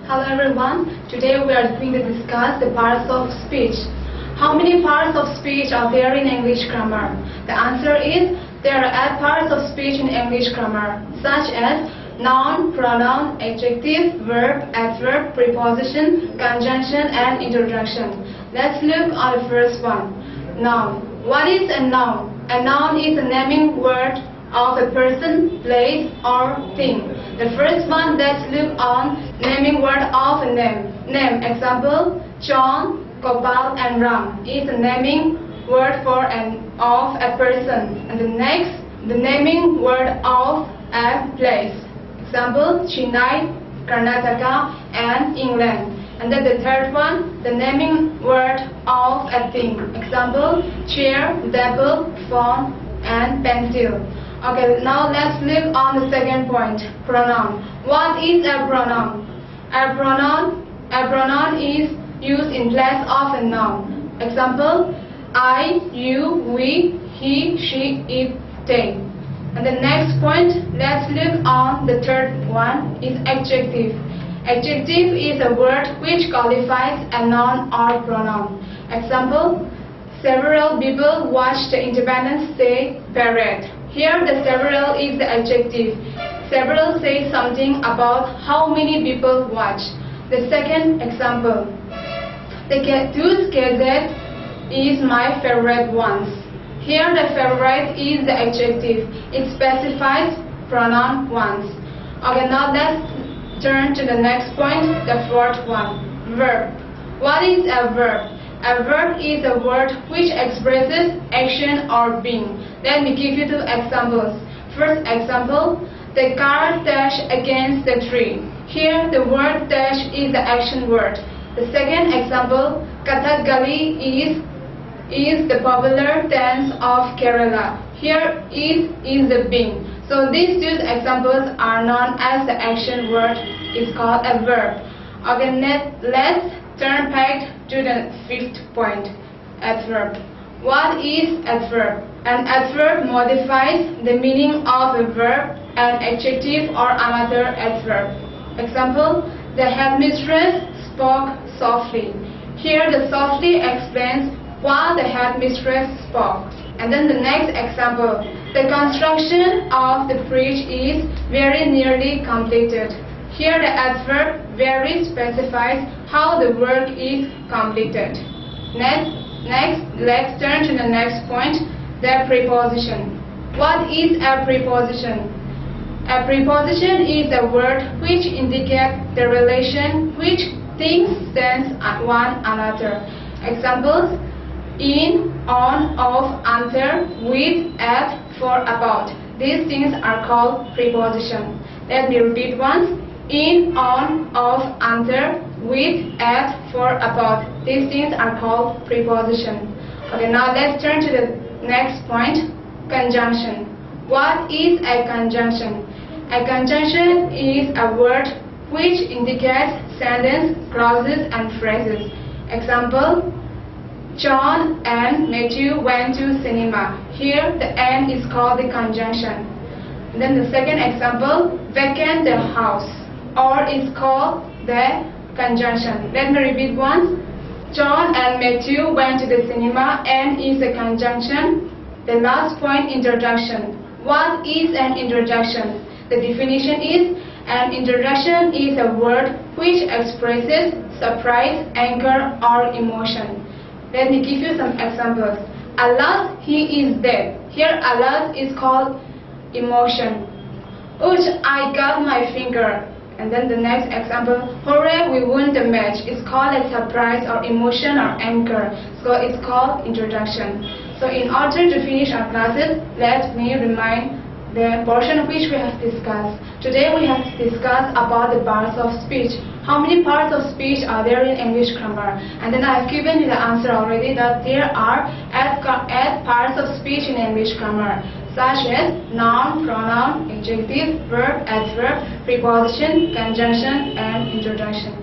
Hello everyone. Today we are going to discuss the parts of speech. How many parts of speech are there in English grammar? The answer is there are 8 parts of speech in English grammar, such as noun, pronoun, adjective, verb, adverb, preposition, conjunction, and interjection. Let's look at the first one. Noun. What is a noun? A noun is a naming word of a person, place, or thing. The first one, let's look on naming word of a name. Name. Example: John, Gopal, and Ram is a naming word of a person. And the next, the naming word of a place. Example: Chennai, Karnataka, and England. And then the third one, the naming word of a thing. Example: chair, table, phone, and pencil. Okay, now let's look on the second point, pronoun. What is a pronoun? A pronoun is used in place of a noun. Example: I, you, we, he, she, it, they. And the next point, let's look on the third one, is adjective. Adjective is a word which qualifies a noun or pronoun. Example: several people watched the Independence Day parade. Here the several is the adjective. Several says something about how many people watch. The second example: the Those cases is my favorite ones. Here the favorite is the adjective. It specifies pronoun ones. Okay, now let's turn to the next point, the fourth one, verb. What is a verb? A verb is a word which expresses action or being. Let me give you 2 examples. First example: the car dashed against the tree. Here the word dash is the action word. The second example: Kathakali is the popular dance of Kerala. Here is the being. So these 2 examples are known as the action word. It's called a verb. Okay, let's turn back to the 5th point, adverb. What is adverb? An adverb modifies the meaning of a verb, an adjective, or another adverb. Example: the headmistress spoke softly. Here the softly explains what the headmistress spoke. And then the next example: the construction of the bridge is very nearly completed. Here the adverb very specifies how the work is completed. Next, let's turn to the next point, the preposition. What is a preposition? A preposition is a word which indicates the relation which things stand at one another. Examples: in, on, of, under, with, at, for, about. These things are called preposition. Let me repeat once. In, on, of, under, with, at, for, about. These things are called preposition. Okay, now let's turn to the next point, conjunction. What is a conjunction? A conjunction is a word which indicates sentence, clauses, and phrases. Example: John and Matthew went to cinema. Here the and is called the conjunction. Then the second example, vacant the house, or is called the conjunction. Let me repeat once. John and Matthew went to the cinema, and is a conjunction. The last point, introduction. What is an introduction? The definition is: an introduction is a word which expresses surprise, anger, or emotion. Let me give you some examples. Alas, he is dead. Here alas is called emotion. Ouch, I got my finger. And then the next example, hooray, we won the match. It's called a surprise or emotion or anger. So it's called introduction. So in order to finish our classes, let me remind the portion which we have discussed. Today we have discussed about the parts of speech. How many parts of speech are there in English grammar? And then I have given you the answer already, that there are 8 parts of speech in English grammar, such as noun, pronoun, adjective, verb, adverb, preposition, conjunction, and interjection.